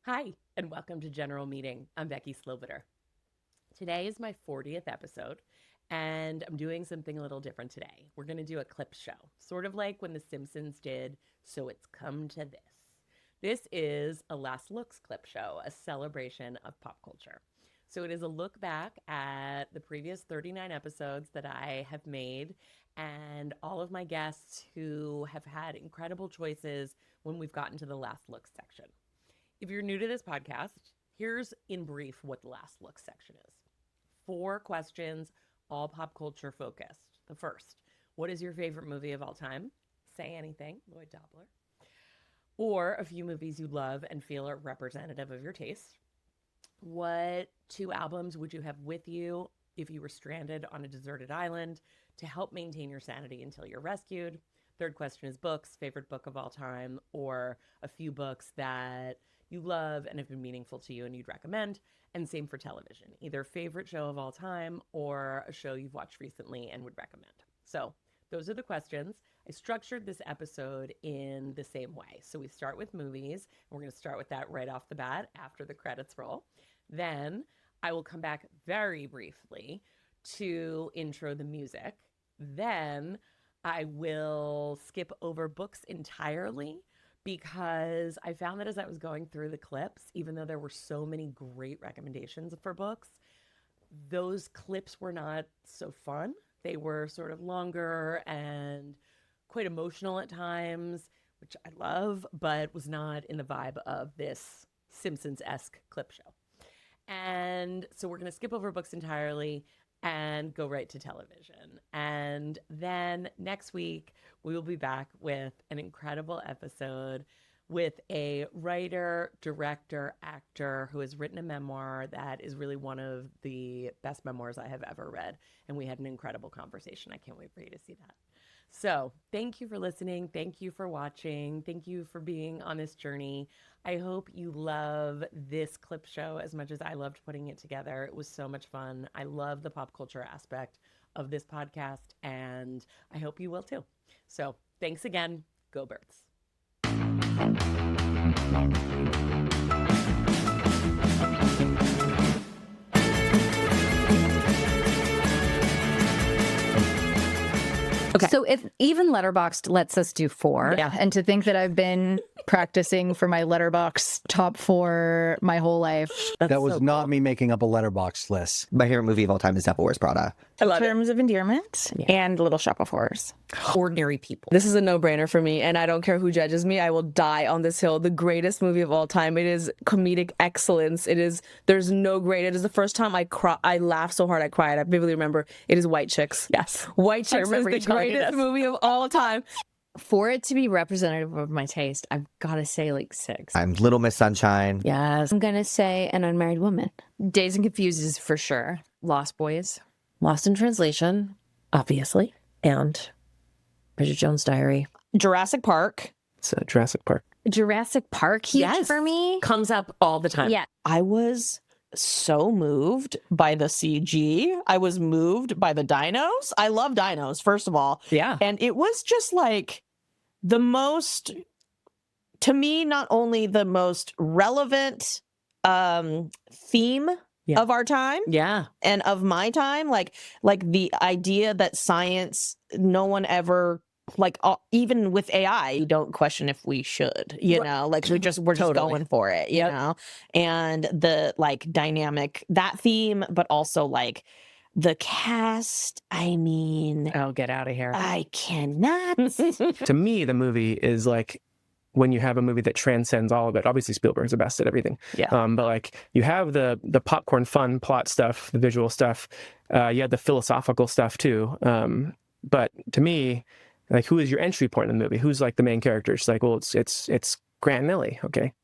Hi, and welcome to General Meeting. I'm Becky Slobiter. Today is my 40th episode, and I'm doing something a little different today. We're going to do a clip show, sort of like when The Simpsons did So It's Come to This. This is a Last Looks clip show, a celebration of pop culture. So it is a look back at the previous 39 episodes that I have made and all of my guests who have had incredible choices when we've gotten to the Last Looks section. If you're new to this podcast, here's in brief what the Last Look section is. 4 questions, all pop culture focused. The first, what is your favorite movie of all time? Say anything, Lloyd Dobler. Or a few movies you love and feel are representative of your taste. What 2 albums would you have with you if you were stranded on a deserted island to help maintain your sanity until you're rescued? Third question is books, favorite book of all time, or a few books that you love and have been meaningful to you and you'd recommend. And same for television, either favorite show of all time or a show you've watched recently and would recommend. So those are the questions. I structured this episode in the same way. So we start with movies, and we're going to start with that right off the bat after the credits roll. Then I will come back very briefly to intro the music. Then I will skip over books entirely because I found that as I was going through the clips, even though there were so many great recommendations for books, those clips were not so fun. They were sort of longer and quite emotional at times, which I love, but was not in the vibe of this Simpsons-esque clip show. And so we're going to skip over books entirely and go right to television. And then next week, we will be back with an incredible episode with a writer, director, actor who has written a memoir that is really one of the best memoirs I have ever read. And we had an incredible conversation. I can't wait for you to see that. So thank you for listening. Thank you for watching. Thank you for being on this journey. I hope you love this clip show as much as I loved putting it together. It was so much fun. I love the pop culture aspect of this podcast, and I hope you will too. So thanks again. Go Birds. Okay. So if even Letterboxd lets us do 4, Yeah. and to think that I've been practicing for my Letterboxd top 4 my whole life. That was so not cool. me making up a letterbox list. My favorite movie of all time is Devil Wears Prada. I love it. Terms of endearment and Little Shop of Horrors. Ordinary people. This is a no-brainer for me, and I don't care who judges me. I will die on this hill. The greatest movie of all time. It is comedic excellence. It is. There's no great. It is the first time I laughed so hard I cried. I vividly remember. It is White Chicks. Yes. White Chicks is remember the you telling me greatest this. movie of all time. For it to be representative of my taste, I've got to say like 6. I'm Little Miss Sunshine. Yes. I'm going to say An Unmarried Woman. Dazed and Confused is for sure. Lost Boys. Lost in Translation, obviously. And Bridget Jones' Diary. Jurassic Park. It's Jurassic Park. Jurassic Park, huge Yes. for me. Comes up all the time. Yeah. I was so moved by the CG. I was moved by the dinos. I love dinos, first of all. Yeah. And it was just like the most, to me, not only the most relevant theme Yeah. of our time Yeah. and of my time, like the idea that science, no one ever, like even with AI, you don't question if we should, you know, like we're just Totally. going for it, you Yep. know, and the like dynamic, that theme, but also like the cast. I mean, Oh, get out of here. I cannot. To me, the movie is like when you have a movie that transcends all of it. Obviously, Spielberg's the best at everything. Yeah. But like you have the popcorn fun plot stuff, the visual stuff. You have the philosophical stuff too. But to me, like, who is your entry point in the movie? Who's like the main character? It's like, well, it's Grant and Ellie. Okay.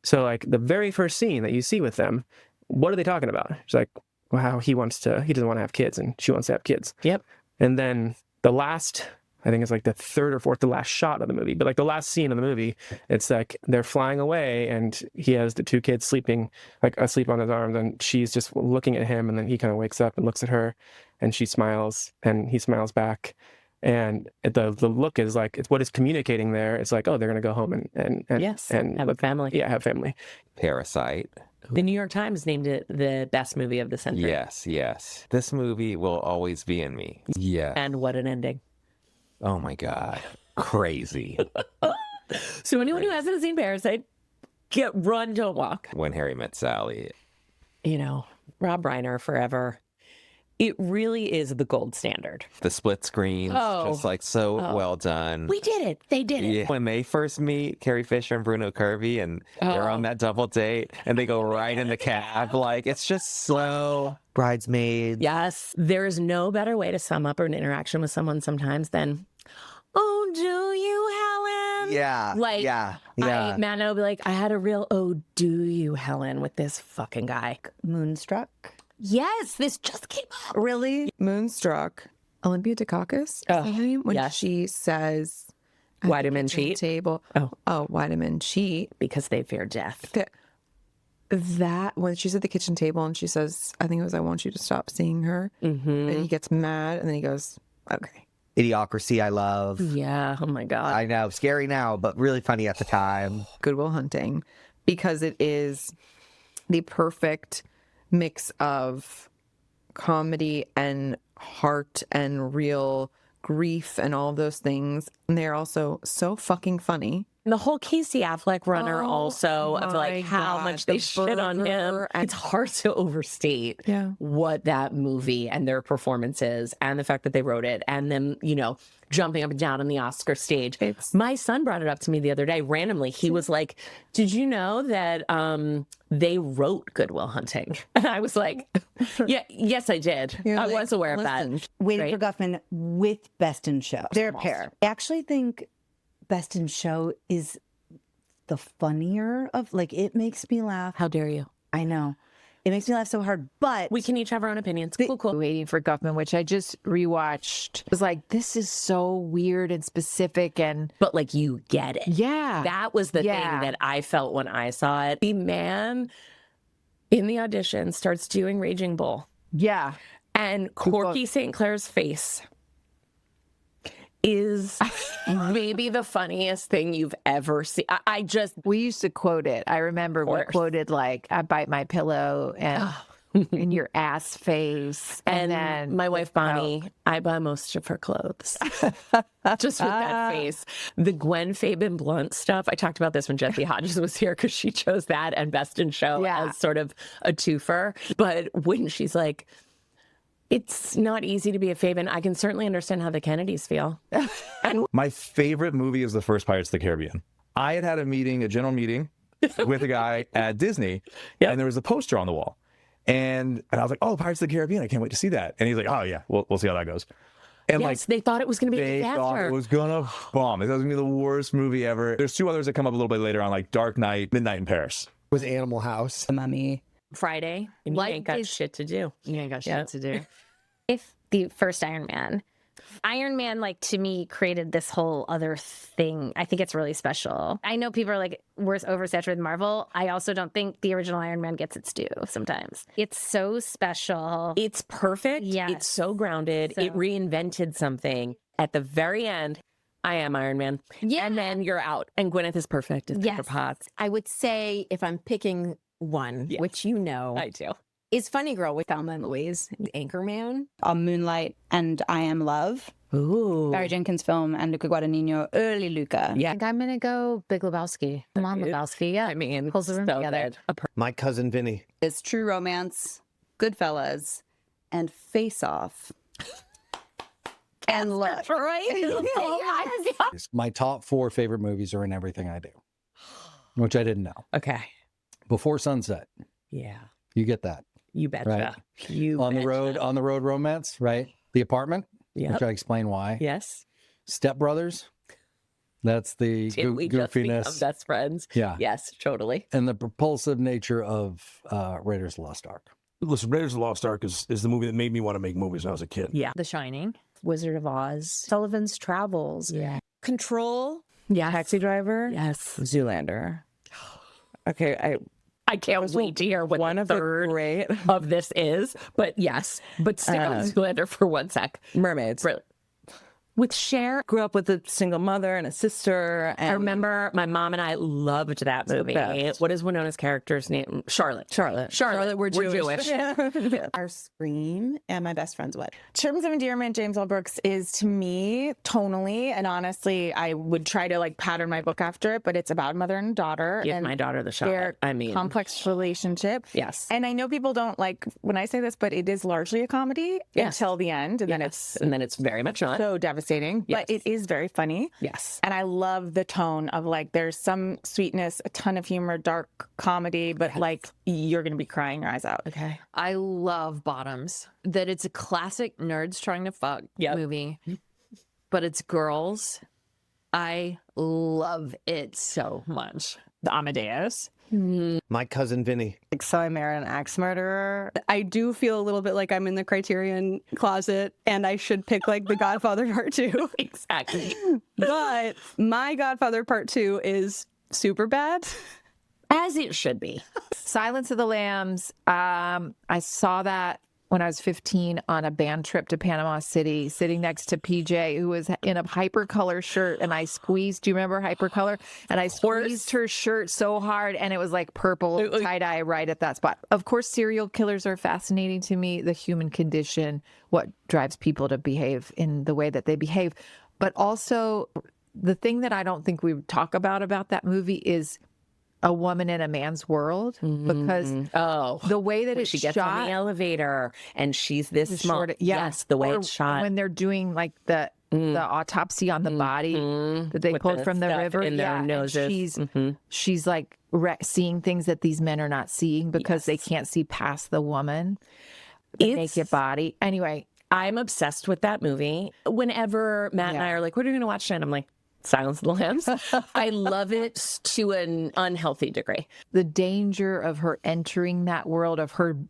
So like the very first scene that you see with them, what are they talking about? It's like, well, how he doesn't want to have kids and she wants to have kids. Yep. And then the last, I think it's like the third or fourth, the last shot of the movie, but like the last scene of the movie, it's like they're flying away and he has the 2 kids sleeping, like asleep on his arms, and she's just looking at him, and then he kind of wakes up and looks at her and she smiles and he smiles back. And the look is like, it's what is communicating there. It's like, oh, they're going to go home and Yes, and have a family. Yeah, have family. Parasite. The New York Times named it the best movie of the century. Yes. This movie will always be in me. Yeah. And what an ending. Oh my God. Crazy. So anyone who hasn't seen Parasite, run, don't walk. When Harry Met Sally. You know, Rob Reiner forever. It really is the gold standard. The split screens, just like so well done. We did it. They did it. Yeah. When they first meet Carrie Fisher and Bruno Kirby and they're on that double date and they go right in the cab, like it's just so Bridesmaids. Yes. There's no better way to sum up an interaction with someone sometimes than, oh, do you, Helen? Yeah. Like, yeah. Mano will be like, I had a real, oh, do you, Helen, with this fucking guy. Moonstruck. Yes, this just came up. Really? Moonstruck. Olympia Dukakis, is that her name? When yes. she says, Why do at the men kitchen cheat? Table. Oh, why do men cheat? Because they fear death. That when she's at the kitchen table and she says, I think it was, I want you to stop seeing her. Mm-hmm. And he gets mad and then he goes, okay. Idiocracy, I love. Yeah. Oh my God. I know. Scary now, but really funny at the time. Good Will Hunting, because it is the perfect mix of comedy and heart and real grief and all those things. And they're also so fucking funny. The whole Casey Affleck runner Oh, also of my like how God, much they the shit on him. burger and- It's hard to overstate Yeah. what that movie and their performance is and the fact that they wrote it and them, you know, jumping up and down on the Oscar stage. My son brought it up to me the other day randomly. He was like, did you know that they wrote Good Will Hunting? And I was like, yeah, yes, I did. I was aware of that. Waiting Right? for Guffman with Best in Show. They're a pair. I actually think Best in Show is the funnier of, like, it makes me laugh. How dare you? I know. It makes me laugh so hard, but We can each have our own opinions. Cool. Waiting for Guffman, which I just rewatched. It was like, this is so weird and specific and But like you get it. yeah. That was the Yeah. thing that I felt when I saw it. The man in the audition starts doing Raging Bull, yeah. and Corky St. Clair's face is maybe the funniest thing you've ever seen. I just, We used to quote it. I remember we course. quoted like, I bite my pillow and in your ass face. and then my wife Bonnie, I buy most of her clothes. Just with that face. The Gwen Fabin Blunt stuff. I talked about this when Jesse Hodges was here because she chose that and Best in Show Yeah. as sort of a twofer. But when she's like, it's not easy to be a Fabin, I can certainly understand how the Kennedys feel. My favorite movie is the first Pirates of the Caribbean. I had a meeting, a general meeting with a guy at Disney, and there was a poster on the wall. And I was like, oh, Pirates of the Caribbean, I can't wait to see that. And he's like, oh, yeah, we'll see how that goes. And Yes, they thought it was going to be a they thought disaster. it was going to bomb. It was going to be the worst movie ever. There's two others that come up a little bit later on, like Dark Knight, Midnight in Paris. Was Animal House. The Mummy. Friday, and you ain't got shit to do. you ain't got shit Yep. to do. If the first Iron Man, like, to me, created this whole other thing. I think it's really special. I know people are like, we're oversaturated with Marvel. I also don't think the original Iron Man gets its due sometimes. It's so special. It's perfect. Yes. It's so grounded. It So- reinvented something. At the very end, I am Iron Man. Yeah. And then you're out. And Gwyneth is perfect as Pepper Yes. Potts. I would say if I'm picking one, Yes. which you know, I do. is Funny Girl with Thelma and Louise, Anchorman. Moonlight and I Am Love. Ooh. Barry Jenkins film and Luca Guadagnino, early Luca. I think I'm going to go Big Lebowski. Come on, Lebowski. Yeah. I mean, Pulls the room so together. good. My Cousin Vinny. It's True Romance, Goodfellas, and Face Off. And look. My top 4 favorite movies are in Everything I Do, which I didn't know. Okay. Before Sunset, Yeah. you get that. You betcha. Right. You On the betcha. road romance, right? The Apartment, Yep. which I explain why. Yes. Step Brothers, that's the Did we just become goofiness. best friends? Yeah. Yes, totally. And the propulsive nature of Raiders of the Lost Ark. Listen, Raiders of the Lost Ark is the movie that made me want to make movies when I was a kid. Yeah. The Shining. Wizard of Oz, Sullivan's Travels, Yeah. Control. Yes. Taxi Driver, Yes. Zoolander. Okay, I can't wait to hear what one the of the third great of this is. But yes. But stick on Zoolander for 1 sec. mermaids. Really. with Cher. Grew up with a single mother and a sister. And I remember my mom and I loved that movie. best. What is Winona's character's name? Charlotte. Charlotte, we're Jewish. Our Scream and My Best Friend's Wedding. Terms of Endearment, James L. Brooks is, to me, tonally, and honestly, I would try to like pattern my book after it, but it's about mother and daughter. Give and my daughter the shot. their I mean, complex relationship. yes. And I know people don't like when I say this, but it is largely a comedy until the end, and then it's very much not. so devastating. But it is very funny. Yes. And I love the tone of like there's some sweetness, a ton of humor, dark comedy, but like you're gonna be crying your eyes out. Okay. I love Bottoms. That it's a classic nerds trying to fuck movie, but it's girls. I love it so much. The Amadeus. My Cousin Vinny. So I married an axe murderer. I do feel a little bit like I'm in the Criterion closet and I should pick like The Godfather Part 2. Exactly. But my Godfather Part 2 is super bad. As it should be. Silence of the Lambs. I saw that when I was 15 on a band trip to Panama City, sitting next to PJ, who was in a hypercolor shirt, and I squeezed. Do you remember hypercolor? And I squeezed her shirt so hard, and it was like purple tie-dye right at that spot. Of course, serial killers are fascinating to me. The human condition, what drives people to behave in the way that they behave, but also the thing that I don't think we talk about that movie is a woman in a man's world, because the way that it's she gets shot on the elevator and she's this small. short, Yes, the way or it's shot. when they're doing like the autopsy on the body that they With pulled the from the stuff river in their and noses. she's like seeing things that these men are not seeing because they can't see past the woman, the naked body. Anyway, I'm obsessed with that movie. Whenever Matt and I are like, what are we going to watch tonight? I'm like, Silence of the Lambs. I love it to an unhealthy degree. the danger of her entering that world, of her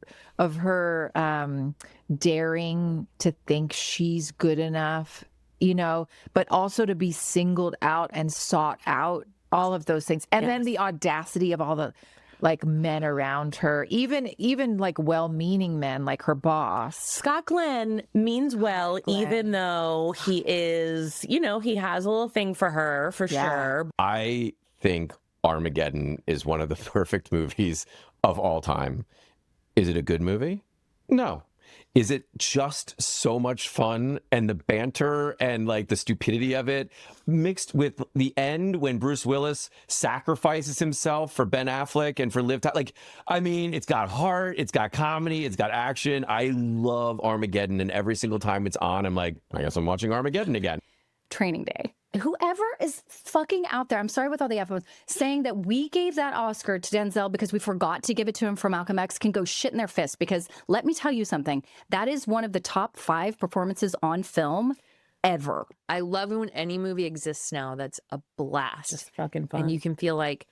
daring to think she's good enough, but also to be singled out and sought out, all of those things. And then the audacity of all the like men around her, even like well-meaning men like her boss. Scott Glenn means well, even though he is, he has a little thing for her, for sure. I think Armageddon is one of the perfect movies of all time. Is it a good movie? No. Is it just so much fun, and the banter and like the stupidity of it mixed with the end when Bruce Willis sacrifices himself for Ben Affleck and for Liv Tyler? Like, I mean, it's got heart, it's got comedy, it's got action. I love Armageddon, and every single time it's on, I'm like, I guess I'm watching Armageddon again. Training Day. Whoever is fucking out there, I'm sorry with all the F-words, saying that we gave that Oscar to Denzel because we forgot to give it to him for Malcolm X can go shit in their fist, because let me tell you something. That is one of the top 5 performances on film ever. I love when any movie exists now that's a blast. Just fucking fun. And you can feel like,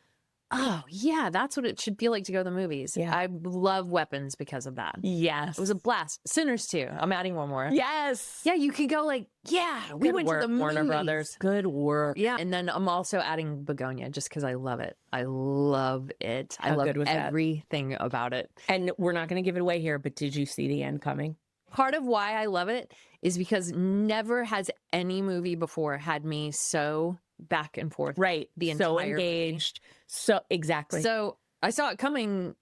oh, yeah, that's what it should feel like to go to the movies. Yeah. I love Weapons because of that. Yes. It was a blast. Sinners too. I'm adding one more. Yes. Yeah, you could go like, yeah, we Good went work, to the movies. Warner Brothers. Good work. Yeah. And then I'm also adding Begonia just because I love it. I love it. I How love good was that? everything about it. And we're not going to give it away here, but did you see the end coming? Part of why I love it is because never has any movie before had me so back and forth. Right. The So entire engaged. So exactly. So I saw it coming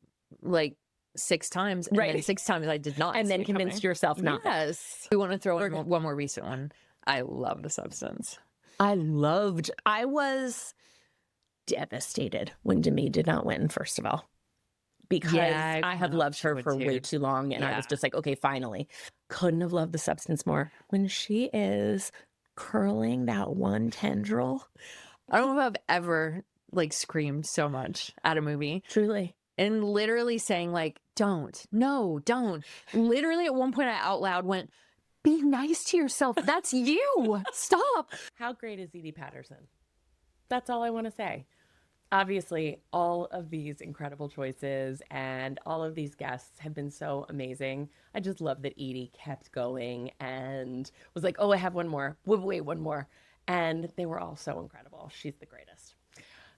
like 6 times. And Right. then 6 times I did not. And see then it convinced coming. yourself not. Yes. We want to throw in one more recent one. I love The Substance. I was devastated when Demi did not win, first of all, because Yeah, I have loved her for way too long. And I was just like, okay, finally. Couldn't have loved The Substance more. When she is curling that one tendril. I don't know if I've ever like screamed so much at a movie. Truly. And literally saying like, don't. Literally at one point I out loud went, be nice to yourself. That's you. Stop. How great is Edie Patterson? That's all I want to say. Obviously, all of these incredible choices and all of these guests have been so amazing. I just love that Edie kept going and was like, oh, I have one more. Wait, one more. And they were all so incredible. She's the greatest.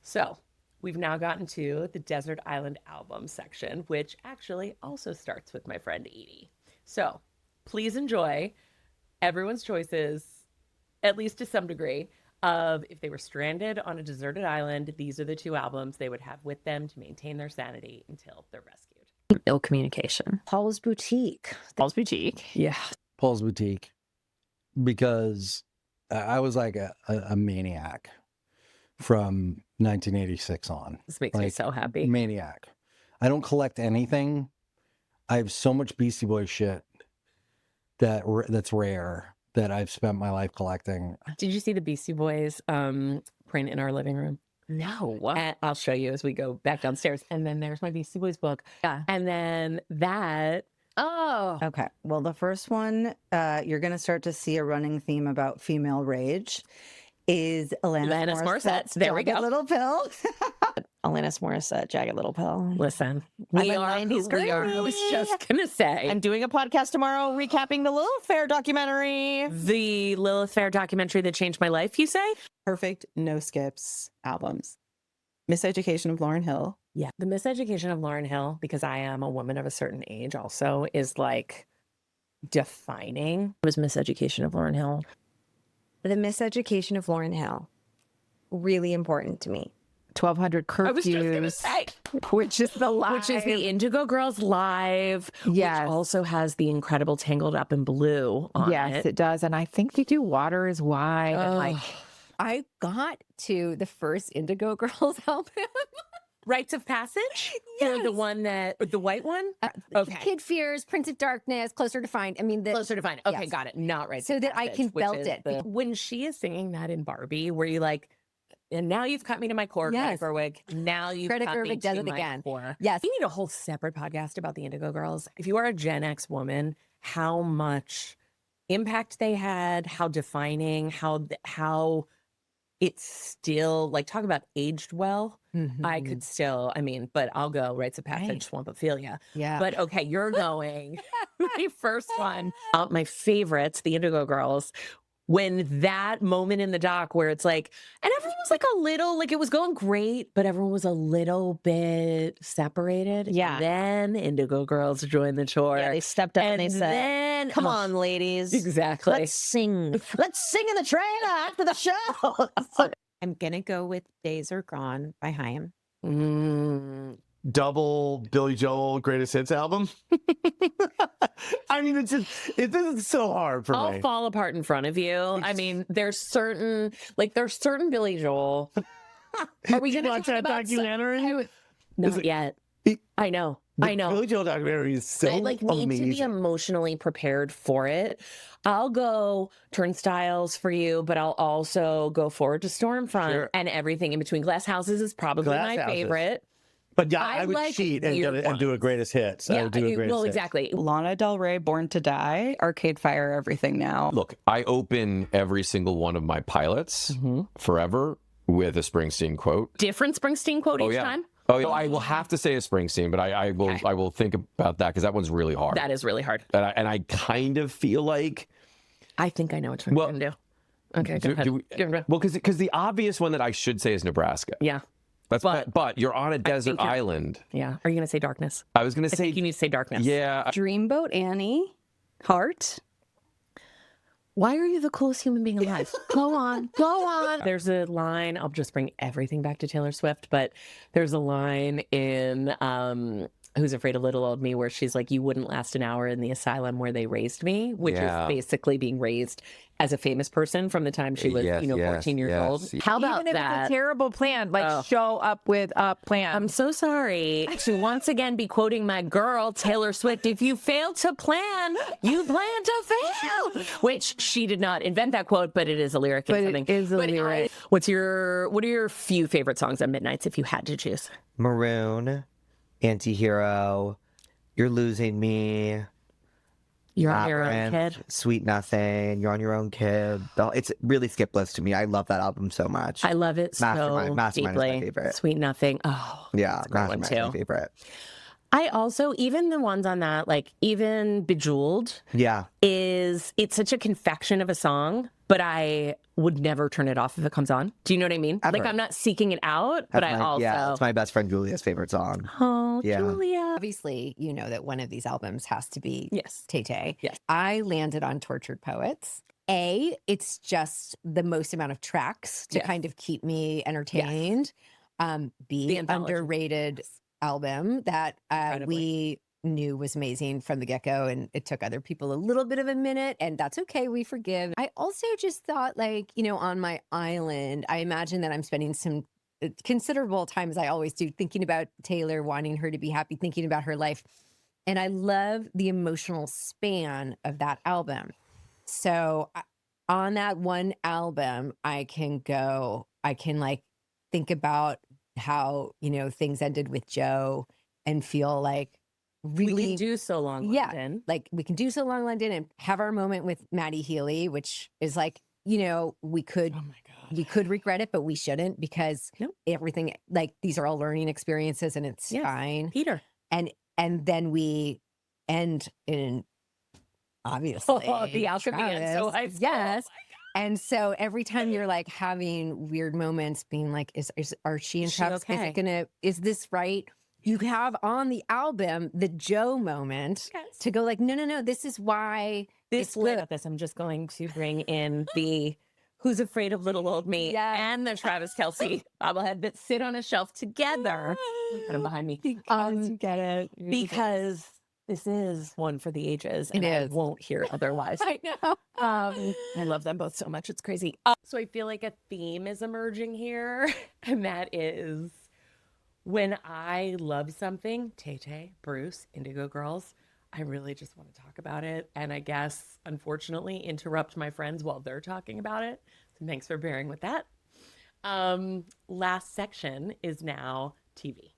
So we've now gotten to the Desert Island album section, which actually also starts with my friend Edie. So please enjoy everyone's choices at least to some degree, of if they were stranded on a deserted island, these are the two albums they would have with them to maintain their sanity until they're rescued. Ill communication. Paul's Boutique. Paul's Boutique. Yeah. Paul's Boutique, because I was like a maniac from 1986 on. This makes me Like, so happy. Maniac. I don't collect anything. I have so much Beastie Boys shit that's rare that I've spent my life collecting. Did you see the Beastie Boys print in our living room? No. And I'll show you as we go back downstairs. And then there's my Beastie Boys book. Yeah. And then that. Oh. Okay. Well, the first one, you're going to start to see a running theme about female rage is Alanis Morissette's There we Jagged go. Little Pill. Alanis Morissette, Jagged Little Pill. Listen, I'm we a are 90s who we are. I was just going to say. I'm doing a podcast tomorrow recapping the Lilith Fair documentary. The Lilith Fair documentary that changed my life, you say? Perfect no skips albums. Miseducation of Lauryn Hill. Yeah. The Miseducation of Lauryn Hill, because I am a woman of a certain age also, is like defining. It was Miseducation of Lauryn Hill. The Miseducation of Lauryn Hill. Really important to me. 1200 curfews. I was just going to say. Which is the live. Which is the Indigo Girls live. Yes. Which also has the incredible Tangled Up in Blue on Yes, it does. And I think they do Water is Wide. And like, I got to the first Indigo Girls album. Rites of Passage? Yes. The one that, the white one? Okay. Kid Fears, Prince of Darkness, Closer to Find. I mean, Closer to Find. Okay, yes. got it. Not Rites So of that I Passage, can which belt is it. When she is singing that in Barbie, where you like, and now you've cut me to my core, Yes. Greta Gerwig. Now you've Greta cut me Gerwig does to it my again. core. Yes. We need a whole separate podcast about the Indigo Girls. If you are a Gen X woman, how much impact they had, how defining, how it's still, like, talk about aged well. I could still, I mean, but I'll go Rites of Passage, Swampophilia. Yeah. But okay, you're going. My first one, my favorites, the Indigo Girls. When that moment in the doc where it's like, and everyone was like a little, like it was going great, but everyone was a little bit separated. Yeah. And then Indigo Girls joined the tour. Yeah, they stepped up and they said, then, come on, ladies. Exactly. Let's sing. Let's sing in the trailer after the show. I'm going to go with Days Are Gone by Haim. Double Billy Joel greatest hits album. I mean, this is so hard for I'll me. fall apart in front of you. I mean, there's certain Billy Joel. Are we going to watch that documentary? Not yet. I know. The Billy Joel documentary is so I need amazing. to be emotionally prepared for it. I'll go Turnstiles for you, but I'll also go Forward to Stormfront and everything in between. Glass Houses is probably Glass my Houses. favorite. But yeah, I I would like cheat weird and do a greatest hits. I would do a greatest hits. exactly. Lana Del Rey, Born to Die, Arcade Fire, Everything Now. Look, I open every single one of my pilots forever with a Springsteen quote. Different Springsteen quote each time? Oh, yeah. I will have to say a Springsteen, but I will think about that because that one's really hard. That is really hard. And I kind of feel like I think I know which one you're going to do. Okay, go ahead. Well, because the obvious one that I should say is Nebraska. Yeah. But you're on a desert think you're- island. Yeah. Are you going to say Darkness? I was going to I say think you need to say Darkness. Yeah. Dreamboat Annie, Heart. Why are you the coolest human being alive? Go on. There's a line, I'll just bring everything back to Taylor Swift, but there's a line in Who's Afraid of Little Old Me where she's like, you wouldn't last an hour in the asylum where they raised me, which is basically being raised as a famous person from the time she was, 14 years old. How about even if that? it's a terrible plan, like show up with a plan. I'm so sorry to once again be quoting my girl, Taylor Swift. If you fail to plan, you plan to fail. Which she did not invent that quote, but it is a lyric. But it is a lyric. What are your few favorite songs on Midnights if you had to choose? Maroon, Antihero, You're Losing Me. You're on your own, Labyrinth, kid. Sweet Nothing, You're on Your Own, Kid. It's really skip list to me. I love that album so much. I love it Mastermind so is deeply. my favorite. Sweet Nothing. Oh, Yeah, great one, Mastermind is my too. favorite. I also, even the ones on that, like even Bejeweled, Yeah. it's such a confection of a song, but I would never turn it off if it comes on. Do you know what I mean? Ever. Like I'm not seeking it out, but I also. Yeah, it's my best friend Julia's favorite song. Oh, Yeah. Julia. Obviously, you know that one of these albums has to be Yes. Tay Tay. Yes. I landed on Tortured Poets. It's just the most amount of tracks to kind of keep me entertained. B, underrated album that we knew was amazing from the get-go, and it took other people a little bit of a minute, and that's okay, we forgive. I also just thought, like, you know, on my island, I imagine that I'm spending some considerable time, as I always do, thinking about Taylor, wanting her to be happy, thinking about her life. And I love the emotional span of that album. So on that one album, I can like think about how, you know, things ended with Joe and feel like really we can do So Long London. Like we can do So Long London and have our moment with Maddie Healy, which is like, you know, we could regret it, but we shouldn't, because everything, like, these are all learning experiences and it's fine. Peter. And then we end in, obviously, the alchemy and so I yes. And so every time you're like having weird moments, being like, are she and Travis, okay? Is this right? You have on the album the Joe moment to go like, no, this is why it's good. I'm just going to bring in the Who's Afraid of Little Old Me and the Travis Kelce bobblehead that sit on a shelf together. Kind of behind me. You get it. Because this is one for the ages. It and is. I won't hear otherwise. I know. I love them both so much. It's crazy. So I feel like a theme is emerging here, and that is when I love something, Tay-Tay, Bruce, Indigo Girls, I really just want to talk about it. And I guess, unfortunately, interrupt my friends while they're talking about it. So thanks for bearing with that. Last section is now TV.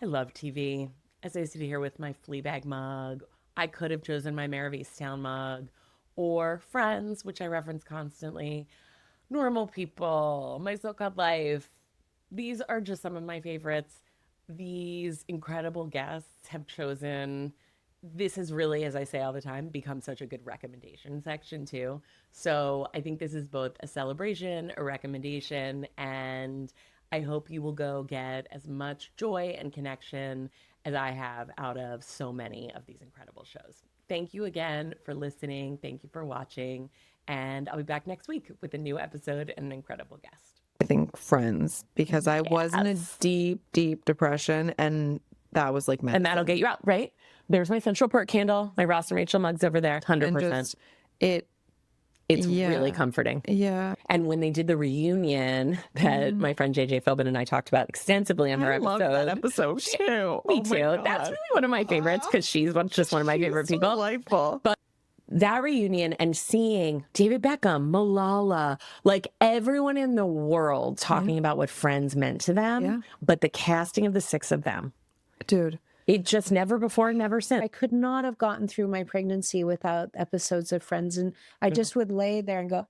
I love TV. As I sit here with my Fleabag mug, I could have chosen my Mare of Easttown mug, or Friends, which I reference constantly, Normal People, My So-Called Life. These are just some of my favorites. These incredible guests have chosen. This has really, as I say all the time, become such a good recommendation section too. So I think this is both a celebration, a recommendation, and I hope you will go get as much joy and connection as I have out of so many of these incredible shows. Thank you again for listening. Thank you for watching. And I'll be back next week with a new episode and an incredible guest. I think Friends, because I was in a deep, deep depression, and that was like medicine. And that'll get you out, right? There's my Central Perk candle, my Ross and Rachel mugs over there, 100%. It's really comforting. Yeah. And when they did the reunion that my friend JJ Philbin and I talked about extensively on her episode. I love that episode too. Me too. That's really one of my favorites, because she's just one of my favorite people. Delightful. But that reunion and seeing David Beckham, Malala, like everyone in the world talking about what Friends meant to them, but the casting of the 6 of them. Dude. It just never before, never since. I could not have gotten through my pregnancy without episodes of Friends, and I just would lay there and go,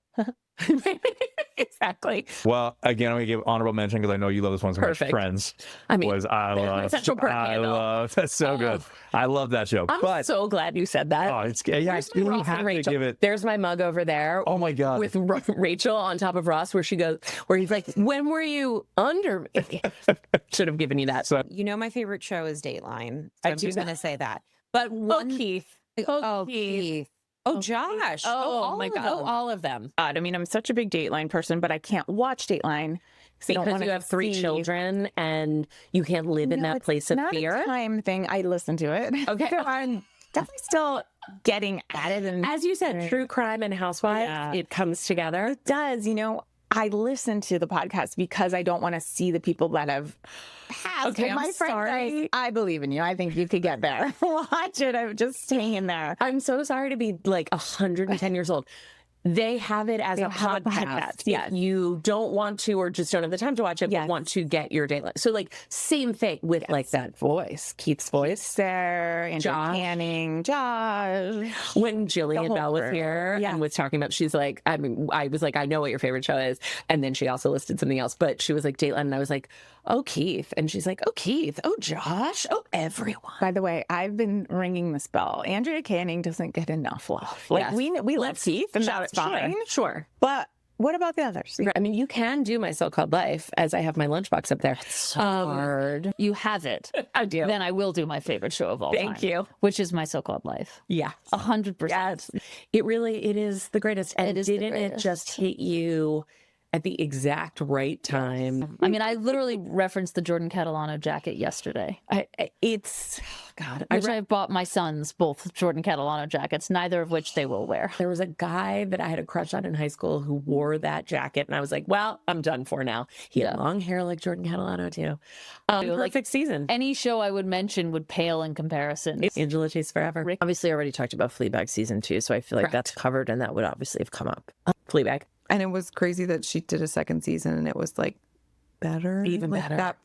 exactly. Well, again, I'm going to give honorable mention, because I know you love this one so much. Friends. I mean, that's so good. I love that show. I'm so glad you said that. Oh, it's you really have to give it. There's my mug over there. Oh my God. With Rachel on top of Ross, where he's like, when were you under me? Should have given you that. So, you know, my favorite show is Dateline. So I'm just going to say that. But Keith. Keith. Oh, Josh. Oh my God. All of them. God, I mean, I'm such a big Dateline person, but I can't watch Dateline because you have 3 children and you can't live in that place of fear. It's not a time thing. I listen to it. Okay. So I'm definitely still getting at it. And as you said, true crime and housewives, it comes together. It does. You know, I listen to the podcast because I don't want to see the people that have passed. Okay, my friend, I believe in you. I think you could get there. Watch it. I'm just staying there. I'm so sorry to be like 110 years old. They have it as a podcast. Yes. If you don't want to, or just don't have the time to watch it, but want to get your Dateline. So like same thing with like that voice, Keith's voice. Sarah, Andrew Canning, Josh. When Jillian Bell was here and was talking about, she's like, I mean, I was like, I know what your favorite show is. And then she also listed something else, but she was like Dateline. And I was like, oh, Keith. And she's like, oh, Keith. Oh, Josh. Oh, everyone. By the way, I've been ringing this bell. Andrea Canning doesn't get enough love. Like we love Keith, and that's fine. Sure. But what about the others? I mean, you can do My So-Called Life, as I have my lunchbox up there. It's so hard. You have it. I do. Then I will do my favorite show of all time. Thank you. Which is My So-Called Life. Yeah. 100%. Yes. It is the greatest. And It is the didn't it greatest. just hit you at the exact right time? I mean, I literally referenced the Jordan Catalano jacket yesterday. Which I bought my sons both Jordan Catalano jackets, neither of which they will wear. There was a guy that I had a crush on in high school who wore that jacket, and I was like, well, I'm done for now. He had long hair like Jordan Catalano too. Perfect season. Any show I would mention would pale in comparison. Angela Chase Forever. Obviously, I already talked about Fleabag season 2, so I feel like that's covered, and that would obviously have come up. Fleabag. And it was crazy that she did a second season and it was like better. Even like better.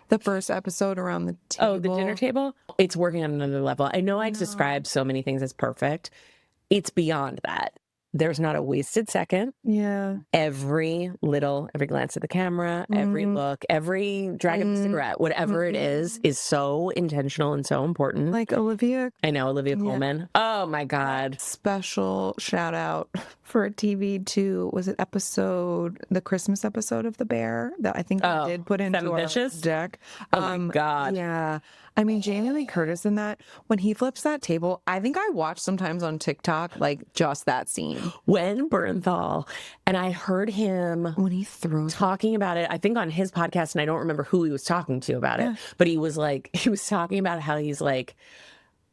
The first episode around the table. Oh, the dinner table? It's working on another level. I know I described so many things as perfect. It's beyond that. There's not a wasted second. Yeah. Every glance at the camera, every look, every drag of the cigarette, whatever it is so intentional and so important. Like Olivia. I know, Olivia Colman. Oh my God. Special shout out for a TV2. Was it the Christmas episode of The Bear that I think we did put into Seven our Fishes? deck? Oh my God. Yeah. I mean, Jamie Lee Curtis in that, when he flips that table, I think I watch sometimes on TikTok, like just that scene. When Bernthal, and I heard him when he throws talking about it, I think on his podcast, and I don't remember who he was talking to about it, but he was talking about how he's like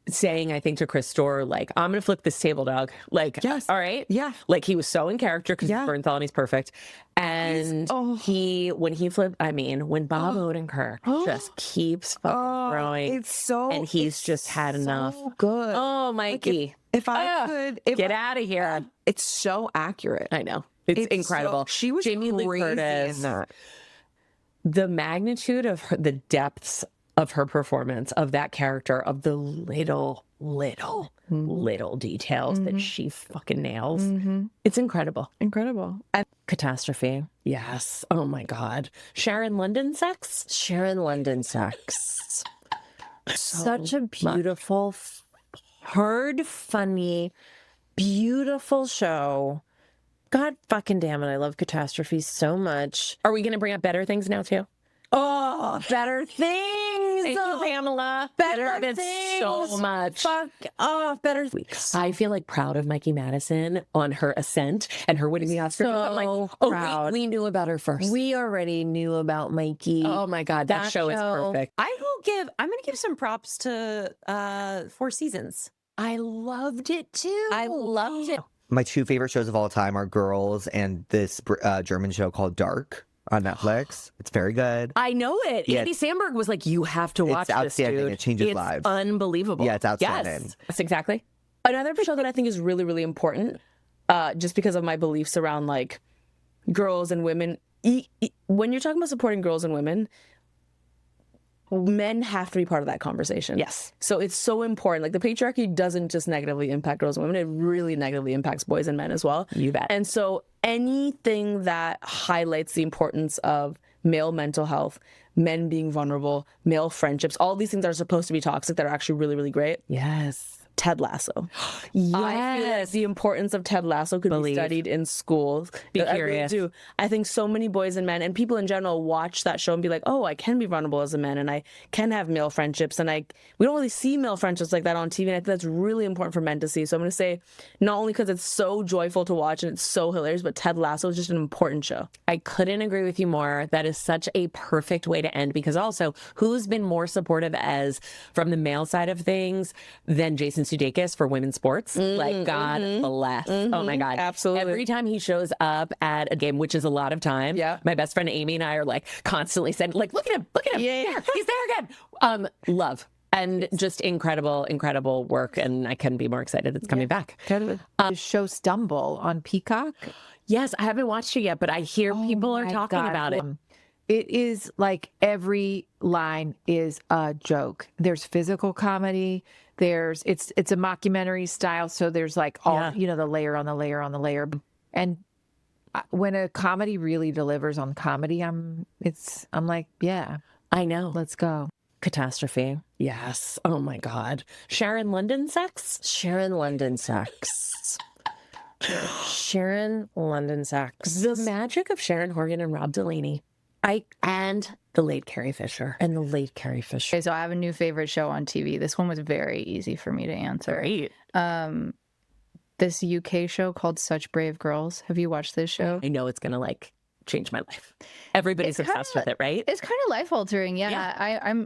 saying, I think to Chris Storr, like, I'm going to flip this table, dog. Like, yes. All right. Yeah. Like he was so in character because he's Bernthal and he's perfect. And when Bob Odenkirk just keeps fucking throwing. It's so, and he's just had enough. Good. Oh, Mikey. Like if I could get out of here. It's so accurate. I know. It's incredible. She was Jamie Lee crazy Curtis. in that. The magnitude of the depths of her performance, of that character, of the little details that she fucking nails. It's incredible. Incredible. Catastrophe. Yes. Oh my God. Sharon London sex? Sharon London sex. Such a beautiful, hard, funny, beautiful show. God fucking damn it. I love Catastrophe so much. Are we going to bring up Better Things now too? Oh, Better Things. Thank you, Pamela. Better Things. So much. Fuck off. Better Weeks. I feel like proud of Mikey Madison on her ascent and her winning the Oscar. So I'm like, proud. We knew about her first. We already knew about Mikey. Oh my God, that show is perfect. I'm going to give some props to Four Seasons. I loved it too. I loved it. My two favorite shows of all time are Girls and this German show called Dark on Netflix. It's very good. I know it. Yeah, Andy Samberg was like, you have to watch it's outstanding. this, dude. It changes it's lives. Unbelievable. Yeah, it's outstanding. Yes, that's exactly. Another show that I think is really, really important, just because of my beliefs around like girls and women. When you're talking about supporting girls and women, men have to be part of that conversation. Yes. So it's so important. Like the patriarchy doesn't just negatively impact girls and women, it really negatively impacts boys and men as well. You bet. And so anything that highlights the importance of male mental health, men being vulnerable, male friendships, all these things that are supposed to be toxic that are actually really, really great. Yes. Ted Lasso. Yes. I feel like the importance of Ted Lasso could be studied in schools. Be I curious. Really do. I think so many boys and men and people in general watch that show and be like, oh, I can be vulnerable as a man and I can have male friendships. And we don't really see male friendships like that on TV. And I think that's really important for men to see. So I'm going to say, not only because it's so joyful to watch and it's so hilarious, but Ted Lasso is just an important show. I couldn't agree with you more. That is such a perfect way to end, because also, who's been more supportive from the male side of things than Jason Sudeikis for women's sports? Like, God bless. Oh my God. Absolutely. Every time he shows up at a game, which is a lot of time, my best friend Amy and I are like constantly saying, like, look at him. Yeah. There, he's there again. Love. And just incredible work. And I couldn't be more excited it's coming back. The show Stumble on Peacock. Yes, I haven't watched it yet, but I hear people are talking about it. It is like every line is a joke. There's physical comedy. It's a mockumentary style. So there's like all, the layer on the layer on the layer. And when a comedy really delivers on comedy, I'm like, yeah, I know. Let's go. Catastrophe. Yes. Oh my God. Sharon London sex? Sharon London sex. Sharon London Sachs. The magic of Sharon Horgan and Rob Delaney. And the late Carrie Fisher. Okay, so I have a new favorite show on TV. This one was very easy for me to answer. Great. This UK show called Such Brave Girls. Have you watched this show? I know it's gonna like change my life. Everybody's obsessed with it, right? It's kind of life altering. Yeah. I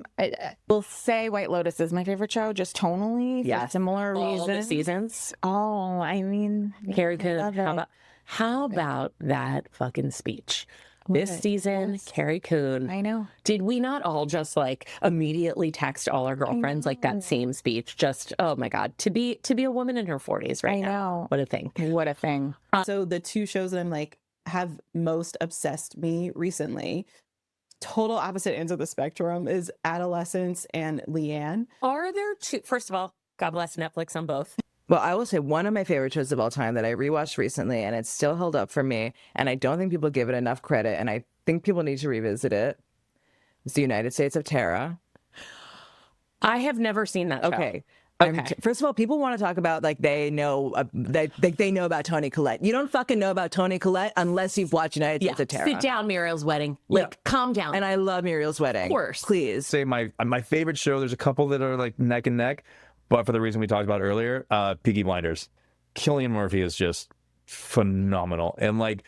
will say White Lotus is my favorite show, just tonally. Yeah. For similar All reasons. the seasons. Oh, I mean, Carrie I Coon. love it. How about that fucking speech? This season, Carrie Coon. I know. Did we not all just like immediately text all our girlfriends like that same speech? Just oh my god, to be a woman in her 40s right now. What a thing. What a thing. So the two shows that I'm like have most obsessed me recently, total opposite ends of the spectrum, is Adolescence and Leanne. Are there two? First of all, God bless Netflix on both. Well, I will say one of my favorite shows of all time that I rewatched recently, and it's still held up for me, and I don't think people give it enough credit, and I think people need to revisit it. It's The United States of Tara. I have never seen that show. Okay. Okay. First of all, people want to talk about like they know they know about Toni Collette. You don't fucking know about Toni Collette unless you've watched United States of Tara. Sit down, Muriel's Wedding. Like, calm down. And I love Muriel's Wedding. Of course. Please. Say my favorite show. There's a couple that are like neck and neck, but for the reason we talked about earlier, Peaky Blinders. Cillian Murphy is just phenomenal, and like,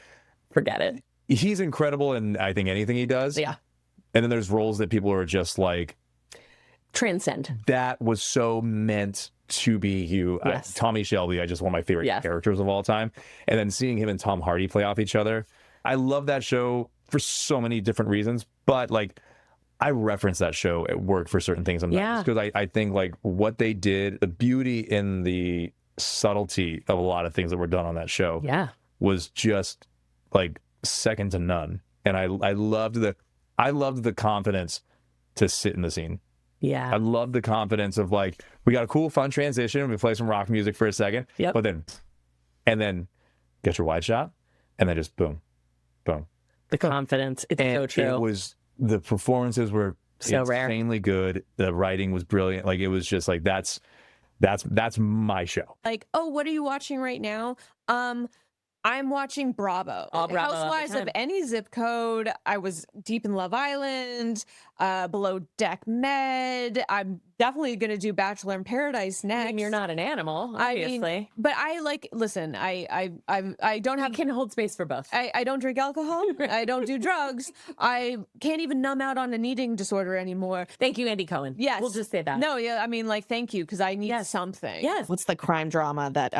forget it. He's incredible in I think anything he does. Yeah. And then there's roles that people are just like transcend. That was so meant to be you. Yes. Tommy Shelby, I just one of my favorite characters of all time. And then seeing him and Tom Hardy play off each other. I love that show for so many different reasons, but like I reference that show at work for certain things sometimes because I think like what they did, the beauty in the subtlety of a lot of things that were done on that show was just like second to none. And I loved the confidence to sit in the scene. Yeah. I love the confidence of like, we got a cool, fun transition. We play some rock music for a second. Yep. But then get your wide shot and then just boom, boom. The confidence. It's and so true. The performances were so rare. Insanely good. The writing was brilliant. Like it was just like, that's my show. Like, oh, what are you watching right now? I'm watching Bravo. Bravo Housewives of any zip code. I was deep in Love Island, Below Deck Med. I'm definitely going to do Bachelor in Paradise next. I mean, you're not an animal, obviously. But I like, listen, I don't have... You can hold space for both. I don't drink alcohol. I don't do drugs. I can't even numb out on an eating disorder anymore. Thank you, Andy Cohen. Yes. We'll just say that. No, yeah, I mean, like, thank you, because I need something. Yes. What's the crime drama that...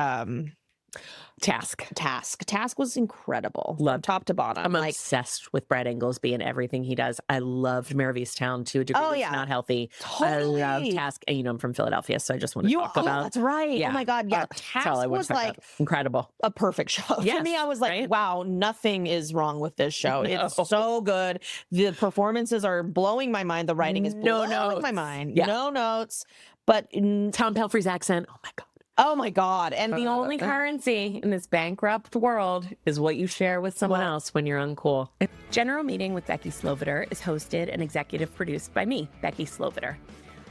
Task. Task was incredible. Love top to bottom. I'm obsessed with Brett Inglesby and everything he does. I loved Mare of Easttown to a degree that's not healthy. Totally. I love Task. And, I'm from Philadelphia, so I just want to talk about. That's right. Yeah. Oh my God. Yeah. That's all I Task want was to talk like about. Incredible. a perfect show. Yes, To me, I was like, wow, nothing is wrong with this show. No. It's so good. The performances are blowing my mind. The writing is blowing my mind. Yeah. No notes. But Tom Pelfrey's accent. Oh my God. Oh my God. And The only currency in this bankrupt world is what you share with someone else when you're uncool. General Meeting with Becky Sloviter is hosted and executive produced by me, Becky Sloviter.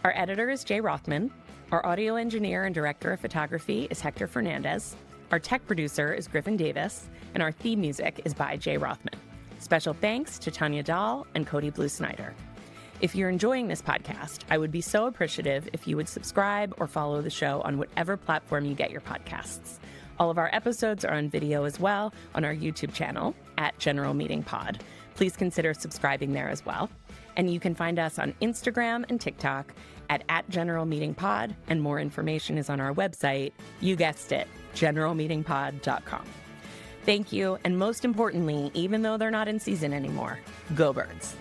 Our editor is Jay Rothman. Our audio engineer and director of photography is Hector Fernandez. Our tech producer is Griffin Davis. And our theme music is by Jay Rothman. Special thanks to Tanya Dahl and Cody Blue Snyder. If you're enjoying this podcast, I would be so appreciative if you would subscribe or follow the show on whatever platform you get your podcasts. All of our episodes are on video as well on our YouTube channel at General Meeting Pod. Please consider subscribing there as well. And you can find us on Instagram and TikTok at General Meeting Pod, and more information is on our website, you guessed it, generalmeetingpod.com. Thank you, and most importantly, even though they're not in season anymore, go Birds.